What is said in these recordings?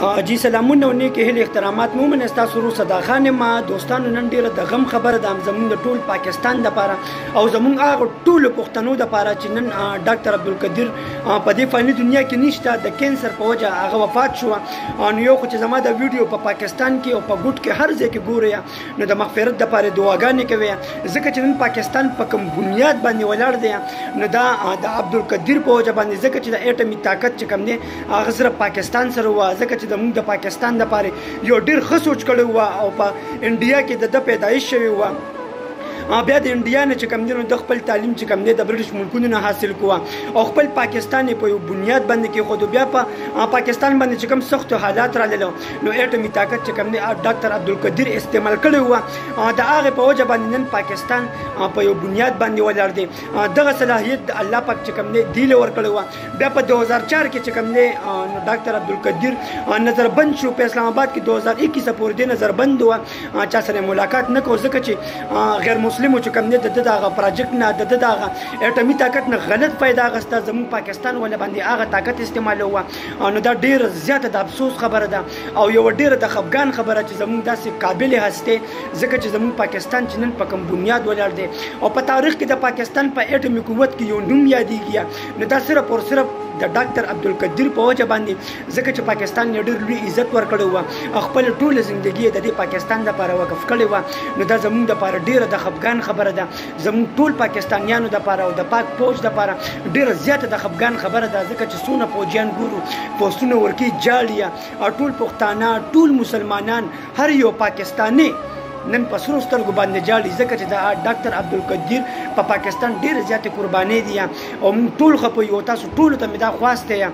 جی سلامونه او نیک هیلې احترامات مو من تاسو ورو صدا خان ما دوستانو نن ډیره د غم خبره د زمونږ د ټول پاکستان د لپاره او زمونږ هغه ټول پښتنو د لپاره چې نن ډاکټر عبدالقدیر په دې فاني دنیا کې نشته د کینسر په وجه هغه وفات شو. نو یو خو چې زما د ویډیو په پاکستان کې او په ګوټ کې هر ځای کې ګوري نو د مغفرت د لپاره دعاګانې کوي ځکه چې نن پاکستان په کوم بنیاد باندې ولاړ دی نو دا د عبدالقدیر په وجه باندې ځکه چې د اټومي طاقت چې کوم دی هغه صرف پاکستان سره و ځکه چې زموږ د پاکستان لپاره یو ډېر ښه سوچ کړی و او په انډیا کې د پیدایش شوی و. بیا د انډیا نه چې کوم دی نو د خپل تعلیم چې کوم دی د برټش ملکونو نه حاصل کوه او خپل پاکستان په یو بنیاد باندې کې خو بیا په پاکستان باندې چې کوم سخت حالات راغلل نو اټومي طاقت چې کوم دی ډاکټر عبدالقدیر استعمال کړی و د هغه په وجه باندې نن پاکستان په یو بنیاد باندې ولاړ دی. دغه صلاحیت الله پاک چې کوم دی دیل ورکړی و. بیا په 2004 کې چې کوم دی ډاکټر عبدالقدیر نظربند شو په اسلام آباد کې 2021 پورې دی نظربند و چا سره ملاقات نه کو ځکه چې غیر مسلمو چې کوم دی د دغه پروجیکټ نه د دغه اټومي طاقت نه غلط فائدہ غسته زموږ پاکستان ول باندې هغه طاقت استعمالوه نو دا ډیر زیاته د افسوس خبره ده او یو ډیره د خفګان خبره چې زموږ داسې قابل هسته ځکه چې زموږ پاکستان چې نن په کوم بنیاد ولاړ دی او په تاریخ کې د پاکستان په اټومي قوت کې یو نوم یادېږي نو دا صرف او صرف د ډاکټر عبدالقدیر په وجه باندې ځکه چې پاکستان یې ډېر لوی عزت ورکړی و خپل ټوله زندګي د دې پاکستان لپاره وقف کړې و نو دا زموږ لپاره ډیره د خفګان خبره ده زموږ ټول پاکستانیانو لپاره او د پاک فوج لپاره ډیره زیاته د خفګان خبره ده ځکه چې څونه فوجیان ګورو پوسټونه ورکي جاړي ټول پښتانه ټول مسلمانان هر یو پاکستاني نن په سرو سترګو باندې جاړي ځکه چې د ډاکټر عبدالقدیر په پاکستان ډېرې زیاتې قربانۍ دي او موږ ټول خپه یو تاسو ټولو ته مې دا خواسته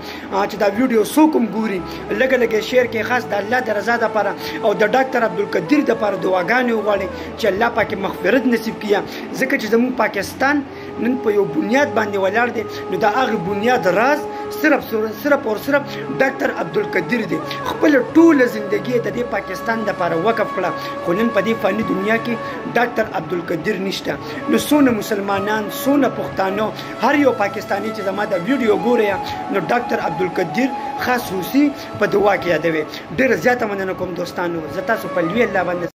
چې دا ویډیو څوک هم ګوري لږه لږه شیر کې خاص د الله د رضا دپاره او د ډاکټر عبدالقدیر دپاره دعاګانې وغواړئ چې الله پاک مغفرت نصیب کړي ځکه چې زموږ پاکستان نن په یو بنیاد باندې ولاړ دی نو د هغې بنیاد راز صرف او صرف ډاکټر عبدالقدیر دی. خپل ټوله زندګي د دې پاکستان دپاره وقف کړه خو نن په دې فاني دنیا کې ډاکټر عبدالقدیر نشته. نو څونه مسلمانان څونه پښتانه هر یو پاکستاني چې زما د ویډیو ګوري نو ډاکټر عبدالقدیر خاص روسي په دعا کې یادوي. ډېره زیاته مننه کوم دوستانو زه تاسو په لوی الله باندې